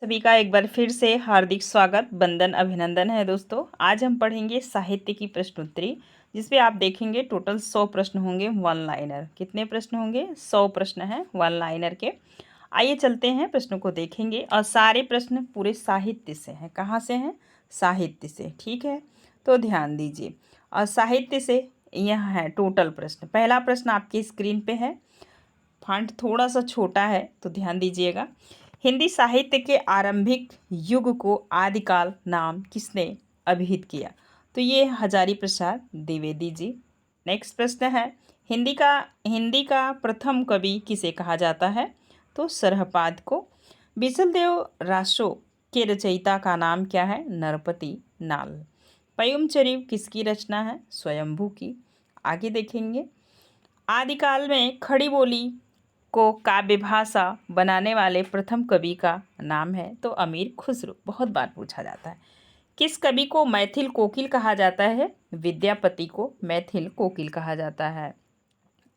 सभी का एक बार फिर से हार्दिक स्वागत, वंदन, अभिनंदन है दोस्तों। आज हम पढ़ेंगे साहित्य की प्रश्नोत्तरी, जिसपे आप देखेंगे टोटल 100 प्रश्न होंगे वन लाइनर। कितने प्रश्न होंगे? 100 प्रश्न हैं वन लाइनर के। आइए चलते हैं, प्रश्नों को देखेंगे। और सारे प्रश्न पूरे साहित्य से हैं। कहाँ से हैं? साहित्य से। ठीक है, तो ध्यान दीजिए। और साहित्य से यह है टोटल प्रश्न। पहला प्रश्न आपकी स्क्रीन पे है। फॉन्ट थोड़ा सा छोटा है तो ध्यान दीजिएगा। हिंदी साहित्य के आरंभिक युग को आदिकाल नाम किसने अभिहित किया? तो ये हजारी प्रसाद द्विवेदी जी। नेक्स्ट प्रश्न है, हिंदी का प्रथम कवि किसे कहा जाता है? तो सरहपाद को। बिचलदेव रासो के रचयिता का नाम क्या है? नरपति नाल। पयुम चरिव किसकी रचना है? स्वयंभू की। आगे देखेंगे, आदिकाल में खड़ी बोली को काव्य भाषा बनाने वाले प्रथम कवि का नाम है? तो अमीर खुसरो। बहुत बार पूछा जाता है। किस कवि को मैथिल कोकिल कहा जाता है? विद्यापति को मैथिल कोकिल कहा जाता है।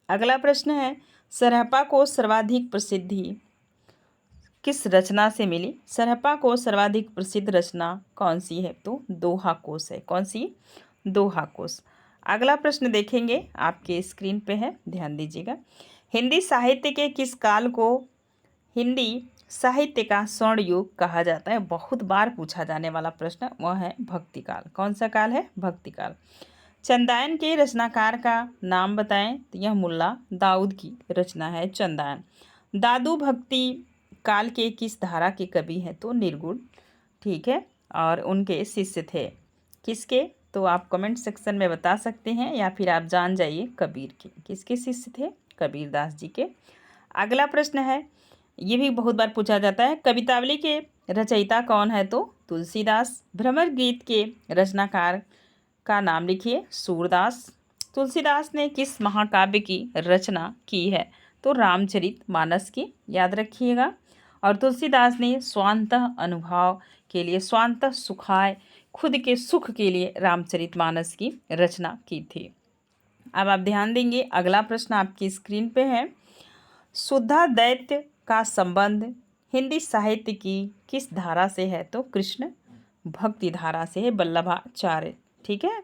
अगला प्रश्न है, सरहपा को सर्वाधिक प्रसिद्धि किस रचना से मिली? सरहपा को सर्वाधिक प्रसिद्ध रचना कौन सी है? तो दोहा कोश है। कौन सी? दोहा कोश। अगला प्रश्न देखेंगे, आपके स्क्रीन पे है, ध्यान दीजिएगा। हिंदी साहित्य के किस काल को हिंदी साहित्य का स्वर्ण युग कहा जाता है? बहुत बार पूछा जाने वाला प्रश्न, वह है भक्ति काल। कौन सा काल है? भक्ति काल। चंदायन के रचनाकार का नाम बताएं? तो यह मुल्ला दाऊद की रचना है चंदायन। दादू भक्ति काल के किस धारा के कवि हैं? तो निर्गुण। ठीक है, और उनके शिष्य थे। किसके? तो आप कमेंट सेक्शन में बता सकते हैं, या फिर आप जान जाइए कबीर के। किसके शिष्य थे? कबीर दास जी के। अगला प्रश्न है, ये भी बहुत बार पूछा जाता है, कवितावली के रचयिता कौन है? तो तुलसीदास। भ्रमर गीत के रचनाकार का नाम लिखिए। सूरदास। तुलसीदास ने किस महाकाव्य की रचना की है? तो रामचरितमानस की, याद रखिएगा। और तुलसीदास ने स्वांतः अनुभव के लिए, स्वांतः सुखाय, खुद के सुख के लिए रामचरितमानस की रचना की थी। अब आप ध्यान देंगे, अगला प्रश्न आपकी स्क्रीन पे है। शुद्धा दैत्य का संबंध हिंदी साहित्य की किस धारा से है? तो कृष्ण भक्ति धारा से है, वल्लभाचार्य। ठीक है,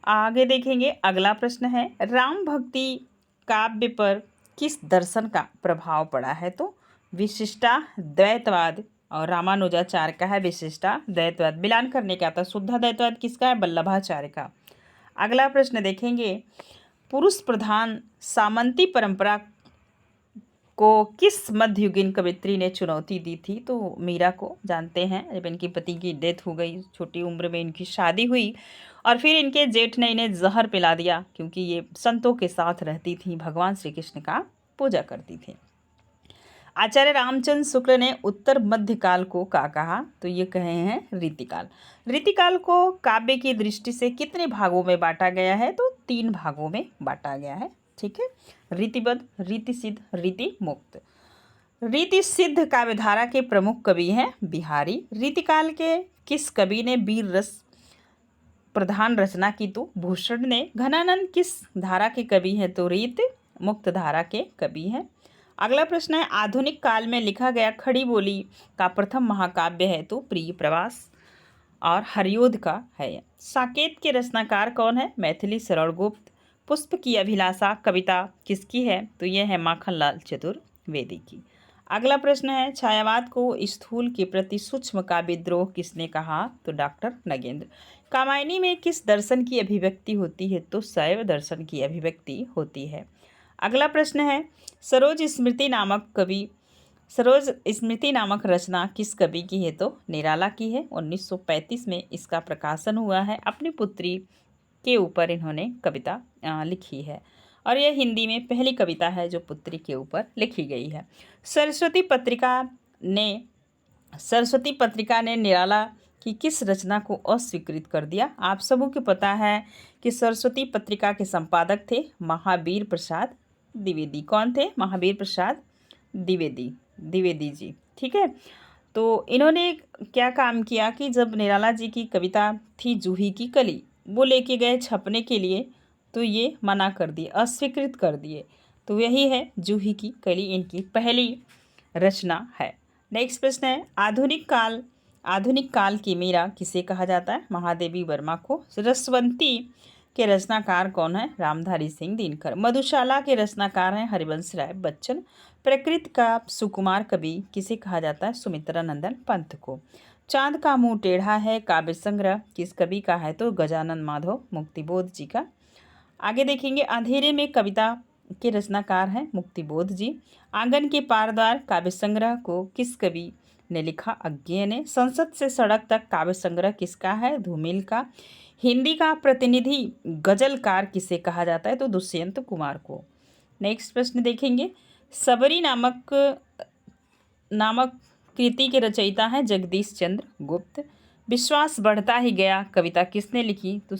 आगे देखेंगे। अगला प्रश्न है, राम भक्ति काव्य पर किस दर्शन का प्रभाव पड़ा है? तो विशिष्टा द्वैतवाद, और रामानुजाचार्य का है विशिष्टा द्वैतवाद। मिलान करने का था। शुद्धा द्वैतवाद किसका है? वल्लभाचार्य का। अगला प्रश्न देखेंगे, पुरुष प्रधान सामंती परंपरा को किस मध्ययुगीन कवित्री ने चुनौती दी थी? तो मीरा को। जानते हैं, जब इनके पति की डेथ हो गई, छोटी उम्र में इनकी शादी हुई, और फिर इनके जेठ ने इन्हें जहर पिला दिया, क्योंकि ये संतों के साथ रहती थी, भगवान श्री कृष्ण का पूजा करती थी। आचार्य रामचंद्र शुक्ल ने उत्तर मध्यकाल को क्या कहा? तो ये कहे हैं रीतिकाल। रीतिकाल को काव्य की दृष्टि से कितने भागों में बांटा गया है? तो 3 भागों में बांटा गया है। ठीक है, रीतिबद्ध, रीति सिद्ध, रीति मुक्त। रीति सिद्ध काव्यधारा के प्रमुख कवि हैं बिहारी। रीतिकाल के किस कवि ने वीर रस प्रधान रचना की? तो भूषण ने। घनानंद किस धारा के कवि हैं? तो रीत मुक्त धारा के कवि हैं। अगला प्रश्न है, आधुनिक काल में लिखा गया खड़ी बोली का प्रथम महाकाव्य है? तो प्रिय प्रवास और हरियोध का है। साकेत के रचनाकार कौन है? मैथिली शरण गुप्त। पुष्प की अभिलाषा कविता किसकी है? तो यह है माखनलाल चतुर्वेदी की। अगला प्रश्न है, छायावाद को स्थूल के प्रति सूक्ष्म का विद्रोह किसने कहा? तो डॉक्टर नगेंद्र। कामायनी में किस दर्शन की अभिव्यक्ति होती है? तो शैव दर्शन की अभिव्यक्ति होती है। अगला प्रश्न है, सरोज स्मृति नामक रचना किस कवि की है? तो निराला की है। 1935 में इसका प्रकाशन हुआ है। अपनी पुत्री के ऊपर इन्होंने कविता लिखी है, और यह हिंदी में पहली कविता है जो पुत्री के ऊपर लिखी गई है। सरस्वती पत्रिका ने निराला की किस रचना को अस्वीकृत कर दिया? आप सबों को पता है कि सरस्वती पत्रिका के संपादक थे महावीर प्रसाद द्विवेदी। कौन थे? महावीर प्रसाद द्विवेदी जी। ठीक है, तो इन्होंने क्या काम किया कि जब निराला जी की कविता थी जूही की कली, वो लेके गए छपने के लिए, तो ये मना कर दिए, अस्वीकृत कर दिए। तो यही है जूही की कली, इनकी पहली रचना है। नेक्स्ट प्रश्न है, आधुनिक काल की मीरा किसे कहा जाता है? महादेवी वर्मा को। रसवंती के रचनाकार कौन है? रामधारी सिंह दिनकर। मधुशाला के रचनाकार हैं हरिवंश राय बच्चन। प्रकृति का सुकुमार कवि किसे कहा जाता है? सुमित्रा नंदन पंत को। चांद का मुंह टेढ़ा है काव्य संग्रह किस कवि का है? तो गजानन माधव मुक्तिबोध जी का। आगे देखेंगे, अंधेरे में कविता के रचनाकार हैं मुक्तिबोध जी। आंगन के पार द्वार काव्य संग्रह को किस कवि ने लिखा? अज्ञेय ने। संसद से सड़क तक काव्य संग्रह किसका है? धूमिल का। हिंदी का प्रतिनिधि गजलकार किसे कहा जाता है? तो दुष्यंत कुमार को। नेक्स्ट प्रश्न देखेंगे, सबरी नामक कृति के रचयिता हैं जगदीश चंद्र गुप्त। विश्वास बढ़ता ही गया कविता किसने लिखी? तो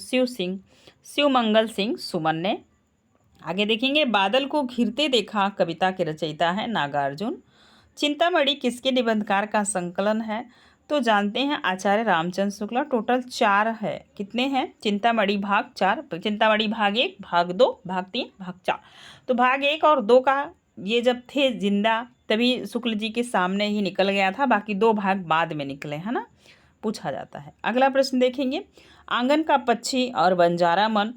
शिवमंगल सिंह सुमन ने। आगे देखेंगे, बादल को घिरते देखा कविता के रचयिता है नागार्जुन। चिंतामणि किसके निबंधकार का संकलन है? तो जानते हैं आचार्य रामचंद्र शुक्ला। टोटल 4 है। कितने हैं? चिंतामणि भाग 4, चिंतामणि भाग 1, भाग 2, भाग 3, भाग 4। तो भाग 1 और 2 का ये जब थे जिंदा तभी शुक्ल जी के सामने ही निकल गया था, बाकी 2 भाग बाद में निकले, है ना, पूछा जाता है। अगला प्रश्न देखेंगे, आंगन का पक्षी और बंजारा मन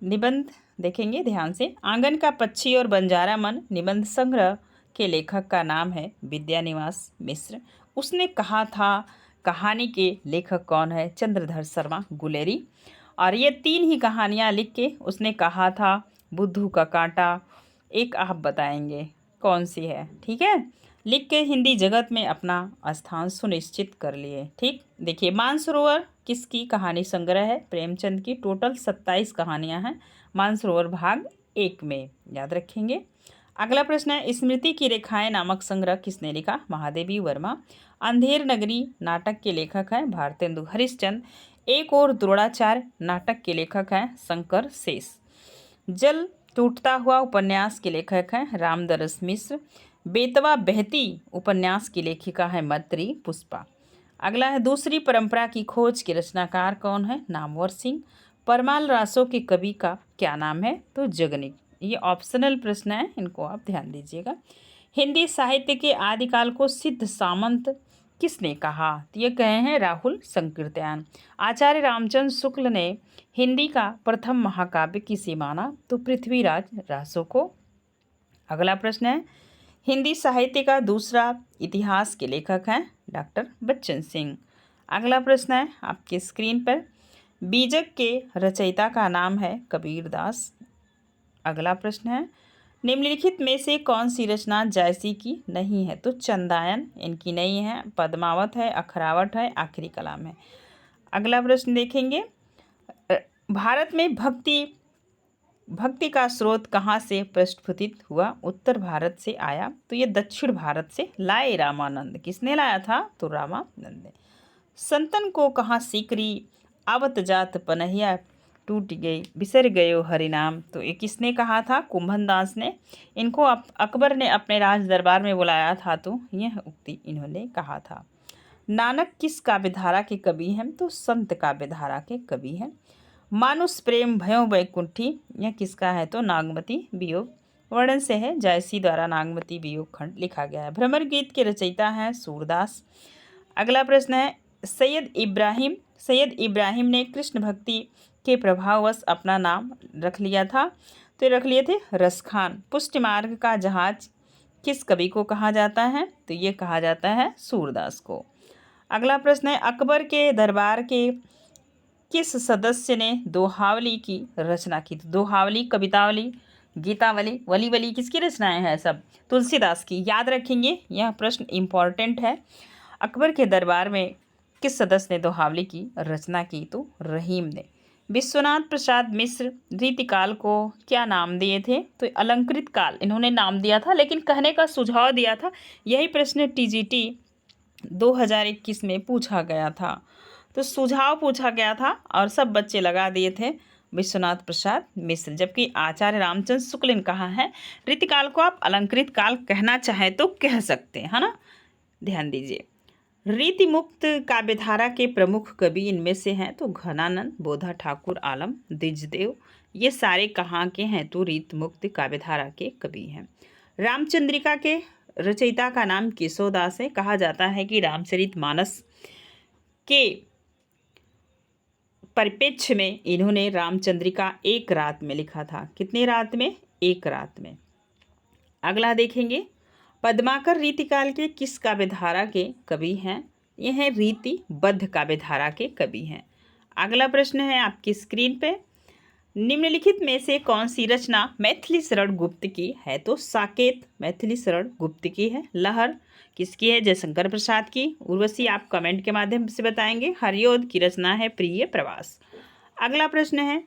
निबंध देखेंगे ध्यान से। आंगन का पक्षी और बंजारा मन निबंध संग्रह के लेखक का नाम है विद्यानिवास मिश्र। उसने कहा था कहानी के लेखक कौन है? चंद्रधर शर्मा गुलेरी। और ये 3 ही कहानियाँ लिख के उसने कहा था बुद्धू का कांटा, एक आप बताएंगे कौन सी है? ठीक है, लिख के हिंदी जगत में अपना स्थान सुनिश्चित कर लिए। ठीक, देखिए, मानसरोवर किसकी कहानी संग्रह है? प्रेमचंद की। टोटल 27 कहानियां हैं मानसरोवर भाग 1 में, याद रखेंगे। अगला प्रश्न है, स्मृति की रेखाएं नामक संग्रह किसने लिखा? महादेवी वर्मा। अंधेर नगरी नाटक के लेखक हैं भारतेंदु हरिश्चंद्र। एक और द्रोणाचार्य नाटक के लेखक हैं शंकर शेष। जल टूटता हुआ उपन्यास के लेखक हैं रामदरस मिश्र। बेतवा बहती उपन्यास की लेखिका है मैत्री पुष्पा। अगला है, दूसरी परंपरा की खोज के रचनाकार कौन है? नामवर सिंह। परमाल रासों के कवि का क्या नाम है? तो जगनिक। ये ऑप्शनल प्रश्न है, इनको आप ध्यान दीजिएगा। हिंदी साहित्य के आदिकाल को सिद्ध सामंत किसने कहा? तो ये कहे हैं राहुल संकीर्तन। आचार्य रामचंद्र शुक्ल ने हिंदी का प्रथम महाकाव्य किसे माना? तो पृथ्वीराज रासो को। अगला प्रश्न है, हिंदी साहित्य का दूसरा इतिहास के लेखक हैं डॉक्टर बच्चन सिंह। अगला प्रश्न है आपके स्क्रीन पर, बीजक के रचयिता का नाम है कबीर दास। अगला प्रश्न है, निम्नलिखित में से कौन सी रचना जायसी की नहीं है? तो चंदायन इनकी नहीं है, पद्मावत है, अखरावट है, आखिरी कलाम है। अगला प्रश्न देखेंगे, भारत में भक्ति का स्रोत कहाँ से प्रस्फुटित हुआ? उत्तर भारत से आया। तो ये दक्षिण भारत से लाए रामानंद। किसने लाया था? तो रामानंद ने। संतन को कहाँ सीकरी आवत जात पनहिया टूट गई बिसर गयो हरिनाम। तो ये किसने कहा था? कुंभन दास ने। इनको अकबर ने अपने राज दरबार में बुलाया था, तो यह उक्ति इन्होंने कहा था। नानक किस काव्यधारा के कवि हैं? तो संत काव्यधारा के कवि हैं। मानुष प्रेम भयो वैकुंठी, यह किसका है? तो नागमती वियोग वर्णन से है। जायसी द्वारा नागमती वियोग खंड लिखा गया है। भ्रमर गीत के रचयिता हैं सूरदास। अगला प्रश्न है, सैयद इब्राहिम ने कृष्ण भक्ति के प्रभाववश अपना नाम रख लिया था, तो रख लिए थे रसखान। पुष्टि मार्ग का जहाज किस कवि को कहा जाता है? तो ये कहा जाता है सूरदास को। अगला प्रश्न है, अकबर के दरबार के किस सदस्य ने दोहावली की रचना की? तो दोहावली, कवितावली, गीतावली, वली किसकी रचनाएं हैं? सब तुलसीदास की। याद रखेंगे, यह प्रश्न इम्पॉर्टेंट है। अकबर के दरबार में किस सदस्य ने दोहावली की रचना की? तो रहीम ने। विश्वनाथ प्रसाद मिश्र रीतिकाल को क्या नाम दिए थे? तो अलंकृत काल इन्होंने नाम दिया था, लेकिन कहने का सुझाव दिया था। यही प्रश्न TGT 2021 में पूछा गया था, तो सुझाव पूछा गया था और सब बच्चे लगा दिए थे विश्वनाथ प्रसाद मिश्र। जबकि आचार्य रामचंद्र शुक्ल ने कहा है रीतिकाल को आप अलंकृत काल कहना चाहें तो कह सकते हैं, है ना, ध्यान दीजिए। रीति मुक्त काव्यधारा के प्रमुख कवि इनमें से हैं तो घनानंद, बोधा ठाकुर, आलम, द्विजदेव, ये सारे कहाँ के हैं? तो रीति मुक्त काव्यधारा के कवि हैं। रामचंद्रिका के रचयिता का नाम केशवदास है। कहा जाता है कि रामचरितमानस के परिप्रेक्ष्य में इन्होंने रामचंद्रिका एक रात में लिखा था। कितनी रात में? एक रात में। अगला देखेंगे, पद्माकर रीतिकाल के किस काव्यधारा के कवि हैं? ये हैं रीतिबद्ध काव्यधारा के कवि हैं। अगला प्रश्न है आपकी स्क्रीन पे, निम्नलिखित में से कौन सी रचना मैथिली शरण गुप्त की है? तो साकेत मैथिली शरण गुप्त की है। लहर किसकी है? जयशंकर प्रसाद की। उर्वशी आप कमेंट के माध्यम से बताएंगे। हरियोध की रचना है प्रिय प्रवास। अगला प्रश्न है,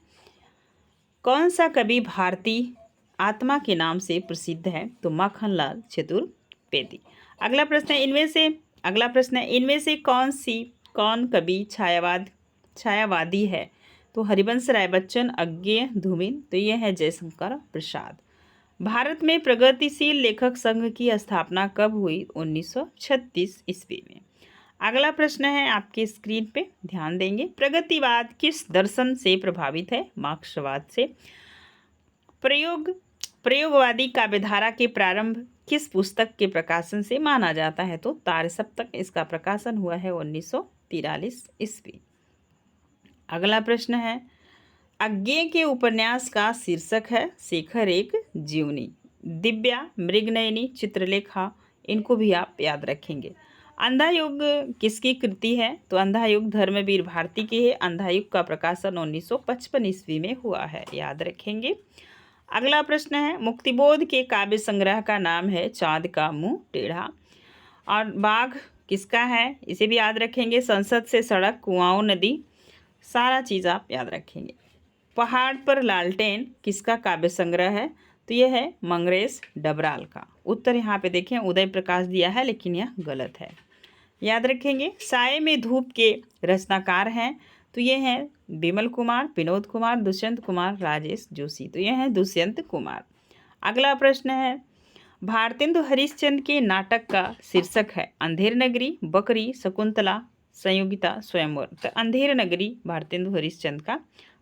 कौन सा कवि भारती आत्मा के नाम से प्रसिद्ध है? तो माखनलाल चतुर्वेदी। अगला प्रश्न है, इनमें से कौन कवि छायावादी है? तो हरिवंश राय बच्चन, अज्ञेय, धूमिल। तो ये है जयशंकर प्रसाद। भारत में प्रगतिशील लेखक संघ की स्थापना कब हुई? 1936 ईस्वी में। अगला प्रश्न है आपके स्क्रीन पे, ध्यान देंगे, प्रगतिवाद किस दर्शन से प्रभावित है? मार्क्सवाद से। प्रयोगवादी काव्यधारा के प्रारंभ किस पुस्तक के प्रकाशन से माना जाता है? तो तारसप्तक। इसका प्रकाशन हुआ है 1943 ईस्वी। अगला प्रश्न है, अज्ञेय के उपन्यास का शीर्षक है शेखर एक जीवनी। दिव्या, मृगनयनी, चित्रलेखा, इनको भी आप याद रखेंगे। अंधा युग किसकी कृति है? तो अंधा युग धर्मवीर भारती की है। अंधा युग का प्रकाशन 1955 ईस्वी में हुआ है, याद रखेंगे। अगला प्रश्न है, मुक्तिबोध के काव्य संग्रह का नाम है चाँद का मुंह टेढ़ा। और बाघ किसका है? इसे भी याद रखेंगे। संसद से सड़क, कुआंओं नदी, सारा चीज़ आप याद रखेंगे। पहाड़ पर लालटेन किसका काव्य संग्रह है? तो यह है मंगरेश डबराल का। उत्तर यहाँ पे देखें, उदय प्रकाश दिया है, लेकिन यह गलत है, याद रखेंगे। साये में धूप के रचनाकार हैं? तो ये हैं विमल कुमार, विनोद कुमार, दुष्यंत कुमार, राजेश जोशी। तो ये हैं दुष्यंत कुमार। अगला प्रश्न है, भारतेंदु हरिश्चंद्र के नाटक का शीर्षक है अंधेर नगरी, बकरी, शकुंतला, संयोगिता, स्वयंवर। तो अंधेर नगरी भारतेंदु हरिश्चंद्र का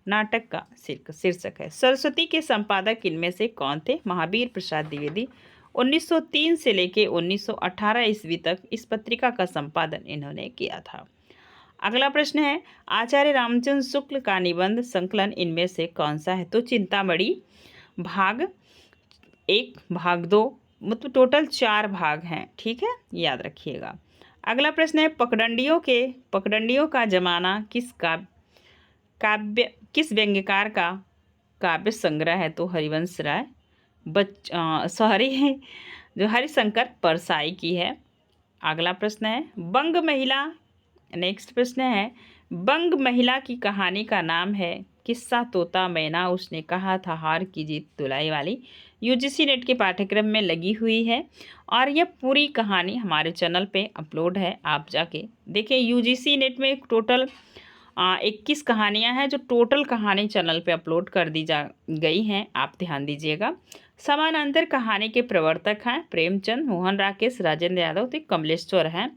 नाटक का शीर्षक है। सरस्वती के संपादक इनमें से कौन थे? महावीर प्रसाद द्विवेदी। 1903 से लेके 1918 ईस्वी तक इस पत्रिका का संपादन इन्होंने किया था। अगला प्रश्न है, आचार्य रामचंद्र शुक्ल का निबंध संकलन इनमें से कौन सा है? तो चिंतामणि भाग 1, भाग 2, मतलब टोटल 4 भाग हैं, ठीक है, याद रखिएगा। अगला प्रश्न है, पगडंडियों का जमाना किस व्यंग्यकार का काव्य संग्रह है? तो हरिवंश राय जो हरिशंकर परसाई की है। अगला प्रश्न है, नेक्स्ट प्रश्न है, बंग महिला की कहानी का नाम है किस्सा तोता मैना उसने कहा था हार की जीत तुलाई वाली। यूजीसी नेट के पाठ्यक्रम में लगी हुई है और यह पूरी कहानी हमारे चैनल पे अपलोड है, आप जाके देखें। यूजीसी नेट में टोटल 21 कहानियां हैं जो टोटल कहानी चैनल पे अपलोड कर दी गई हैं, आप ध्यान दीजिएगा। समानांतर कहानी के प्रवर्तक हैं प्रेमचंद, मोहन राकेश, राजेंद्र यादव, तो कमलेश्वर हैं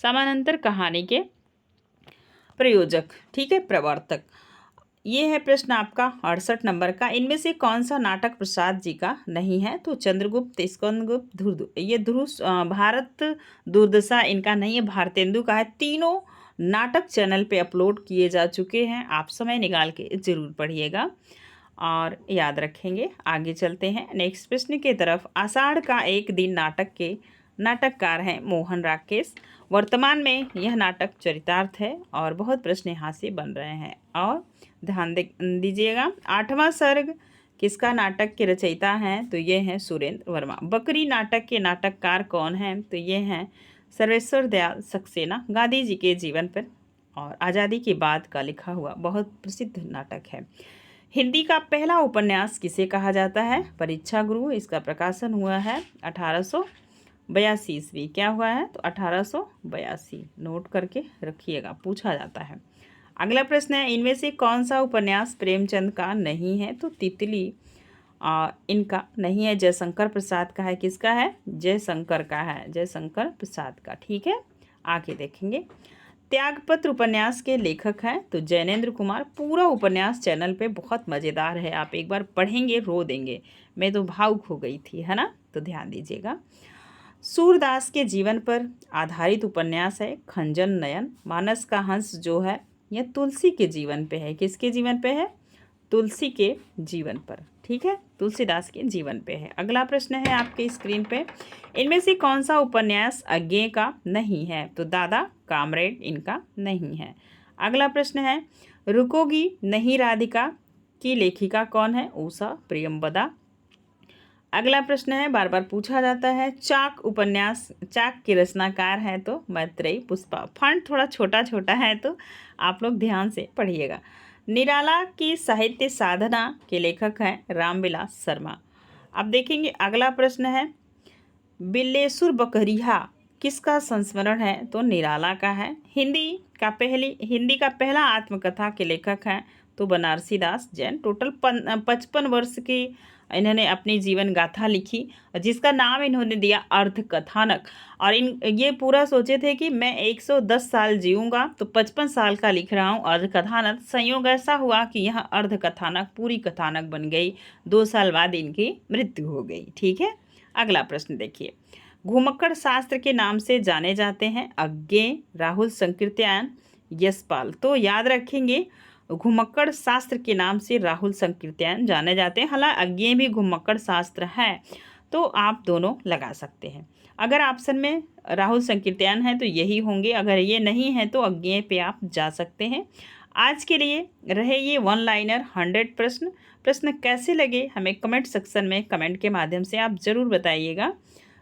समानांतर कहानी के प्रयोजक, ठीक है, प्रवर्तक। ये है प्रश्न आपका 68 नंबर का, इनमें से कौन सा नाटक प्रसाद जी का नहीं है? तो चंद्रगुप्त, स्कंदगुप्त, ये भारत दुर्दशा इनका नहीं है, भारतेंदु का है। तीनों नाटक चैनल पे अपलोड किए जा चुके हैं, आप समय निकाल के ज़रूर पढ़िएगा और याद रखेंगे। आगे चलते हैं नेक्स्ट प्रश्न की तरफ। आषाढ़ का एक दिन नाटक के नाटककार हैं मोहन राकेश। वर्तमान में यह नाटक चरितार्थ है और बहुत प्रश्न यहाँ से बन रहे हैं और ध्यान दीजिएगा। 8वां सर्ग किसका नाटक के रचयिता हैं? तो ये हैं सुरेंद्र वर्मा। बकरी नाटक के नाटककार कौन हैं? तो ये हैं सर्वेश्वर दयाल सक्सेना। गांधी जी के जीवन पर और आज़ादी के बाद का लिखा हुआ बहुत प्रसिद्ध नाटक है। हिंदी का पहला उपन्यास किसे कहा जाता है? परीक्षा गुरु। इसका प्रकाशन हुआ है 1882 ईस्वी। क्या हुआ है? तो 1882, नोट करके रखिएगा, पूछा जाता है। अगला प्रश्न है, इनमें से कौन सा उपन्यास प्रेमचंद का नहीं है? तो तितली इनका नहीं है, जयशंकर प्रसाद का है। किसका है? जयशंकर का है, जयशंकर प्रसाद का, ठीक है। आगे देखेंगे, त्यागपत्र उपन्यास के लेखक हैं तो जैनेन्द्र कुमार। पूरा उपन्यास चैनल पे बहुत मज़ेदार है, आप एक बार पढ़ेंगे रो देंगे, मैं तो भावुक हो गई थी, है ना, तो ध्यान दीजिएगा। सूरदास के जीवन पर आधारित उपन्यास है खंजन नयन। मानस का हंस जो है यह तुलसी के जीवन पे है। किसके जीवन पे है? तुलसी के जीवन पर। ठीक है, तुलसीदास के जीवन पे है। अगला प्रश्न है आपके स्क्रीन पे, इनमें से कौन सा उपन्यास अज्ञेय का नहीं है? तो दादा कामरेड इनका नहीं है। अगला प्रश्न है, रुकोगी नहीं राधिका की लेखिका कौन है? उषा प्रियंवदा। अगला प्रश्न है, बार बार पूछा जाता है, चाक उपन्यास, चाक के रचनाकार है? तो मैत्रेयी पुष्पा। फंड थोड़ा छोटा छोटा है तो आप लोग ध्यान से पढ़िएगा। निराला की साहित्य साधना के लेखक हैं रामविलास शर्मा। अब देखेंगे अगला प्रश्न है, बिल्लेसुर बकरिया किसका संस्मरण है? तो निराला का है। हिंदी का पहला आत्मकथा के लेखक हैं तो बनारसी दास जैन। टोटल 55 वर्ष की इन्होंने अपनी जीवन गाथा लिखी जिसका नाम इन्होंने दिया अर्ध कथानक। और ये पूरा सोचे थे कि मैं 110 साल जीऊँगा तो 55 साल का लिख रहा हूँ अर्ध कथानक। संयोग ऐसा हुआ कि यह अर्ध कथानक पूरी कथानक बन गई। 2 साल बाद इनकी मृत्यु हो गई। ठीक है, अगला प्रश्न देखिए, घुमक्कड़ शास्त्र के नाम से जाने जाते हैं अज्ञेय, राहुल संकीर्त्यायन, यशपाल। तो याद रखेंगे घुमक्कड़ शास्त्र के नाम से राहुल संकीर्त्यायन जाने जाते हैं। हालांकि अज्ञेय भी घुमक्कड़ शास्त्र है तो आप दोनों लगा सकते हैं। अगर ऑप्शन में राहुल संकीर्त्यायन है तो यही होंगे, अगर ये नहीं है तो अज्ञेय पे आप जा सकते हैं। आज के लिए रहे ये वन लाइनर 100 प्रश्न कैसे लगे हमें कमेंट सेक्शन में कमेंट के माध्यम से आप ज़रूर बताइएगा।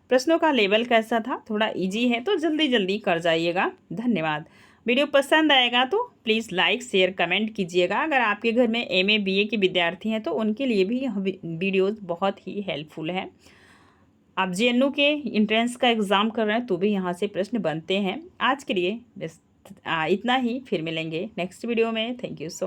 प्रश्नों का लेवल कैसा था? थोड़ा इजी है तो जल्दी जल्दी कर जाइएगा। धन्यवाद। वीडियो पसंद आएगा तो प्लीज़ लाइक शेयर कमेंट कीजिएगा। अगर आपके घर में MA BA के विद्यार्थी हैं तो उनके लिए भी यह वीडियोज़ बहुत ही हेल्पफुल है। आप JNU के इंट्रेंस का एग्ज़ाम कर रहे हैं तो भी यहाँ से प्रश्न बनते हैं। आज के लिए बस इतना ही, फिर मिलेंगे नेक्स्ट वीडियो में। Thank you so